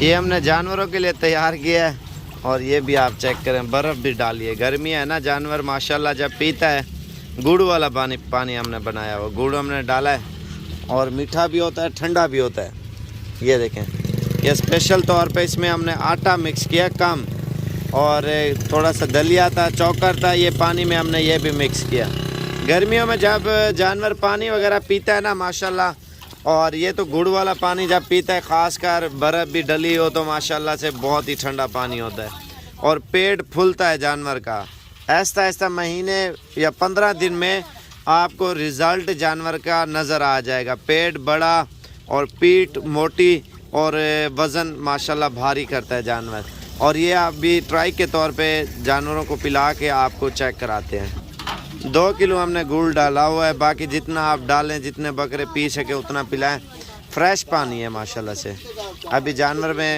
ये हमने जानवरों के लिए तैयार किया है। और ये भी आप चेक करें, बर्फ़ भी डाली है। गर्मी है ना, जानवर माशाल्लाह जब पीता है। गुड़ वाला पानी हमने बनाया हुआ, गुड़ हमने डाला है और मीठा भी होता है, ठंडा भी होता है। ये देखें, ये स्पेशल तौर पे इसमें हमने आटा मिक्स किया कम, और थोड़ा सा दलिया था, चौकर था, ये पानी में हमने ये भी मिक्स किया। गर्मियों में जब जानवर पानी वगैरह पीता है ना माशाल्लाह, और ये तो गुड़ वाला पानी जब पीता है, ख़ासकर बर्फ़ भी डली हो तो माशाल्लाह से बहुत ही ठंडा पानी होता है और पेट फूलता है जानवर का। ऐसा ऐसा महीने या 15 दिन में आपको रिज़ल्ट जानवर का नज़र आ जाएगा। पेट बड़ा और पीठ मोटी और वज़न माशाल्लाह भारी करता है जानवर। और ये आप भी ट्राई के तौर पे जानवरों को पिला के आपको चेक कराते हैं। 2 किलो हमने गुड़ डाला हुआ है, बाकी जितना आप डालें, जितने बकरे पी सके उतना पिलाएं। फ्रेश पानी है माशाल्लाह से। अभी जानवर में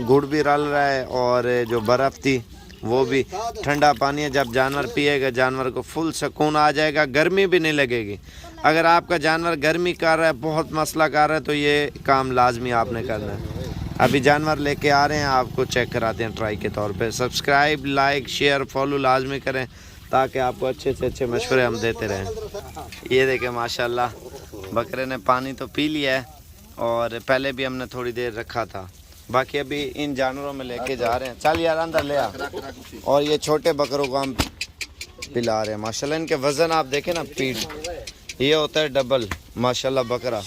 गुड़ भी डाल रहा है और जो बर्फ़ थी वो भी ठंडा पानी है। जब जानवर पिएगा जानवर को फुल सुकून आ जाएगा, गर्मी भी नहीं लगेगी। अगर आपका जानवर गर्मी कर रहा है, बहुत मसला कर रहा है, तो ये काम लाजमी आपने करना है। अभी जानवर लेके आ रहे हैं, आपको चेक कराते हैं ट्राई के तौर पे। सब्सक्राइब, लाइक, शेयर, फॉलो लाजमी करें ताकि आपको अच्छे से अच्छे मशवरे हम देते रहें। ये देखें माशाल्लाह बकरे ने पानी तो पी लिया है और पहले भी हमने थोड़ी देर रखा था। बाकी अभी इन जानवरों में लेके जा रहे हैं। चल यार अंदर ले आ। और ये छोटे बकरों को हम पिला रहे हैं माशाल्लाह। इनके वज़न आप देखें ना, पीठ ये होता है डबल माशाल्लाह बकरा।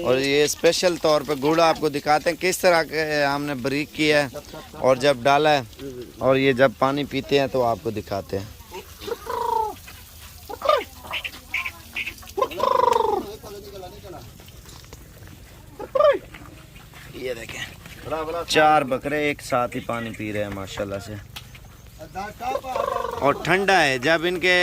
और ये स्पेशल तौर पे गुड़ आपको दिखाते हैं किस तरह के हमने बारीक किया है और जब डाला है, और ये जब पानी पीते हैं तो आपको दिखाते हैं। ये देखें 4 बकरे एक साथ ही पानी पी रहे हैं माशाल्लाह से। और ठंडा है, जब इनके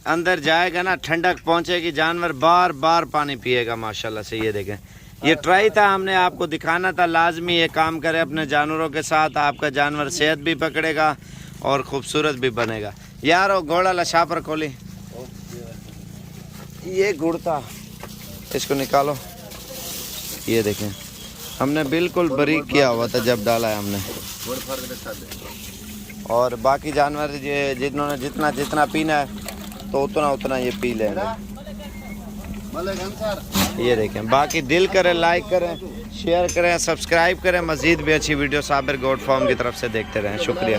अंदर जाएगा ना ठंडक पहुंचेगी, जानवर बार बार पानी पिएगा माशाल्लाह से। ये देखें, ये ट्राई था, हमने आपको दिखाना था। लाजमी ये काम करें अपने जानवरों के साथ, आपका जानवर सेहत भी पकड़ेगा और खूबसूरत भी बनेगा। यार वो घोड़ा लशा पर खोली, ये गुड़ था, इसको निकालो। ये देखें हमने बिल्कुल बारीक किया हुआ था जब डाला है हमने। और बाकी जानवर जिन्होंने जितना जितना पीना है तो उतना उतना ये पी लेंगे। ये देखें, बाकी दिल करें, लाइक करें, शेयर करें, सब्सक्राइब करें। मज़ीद भी अच्छी वीडियो साबिर गोट फार्म की तरफ से देखते रहें। शुक्रिया।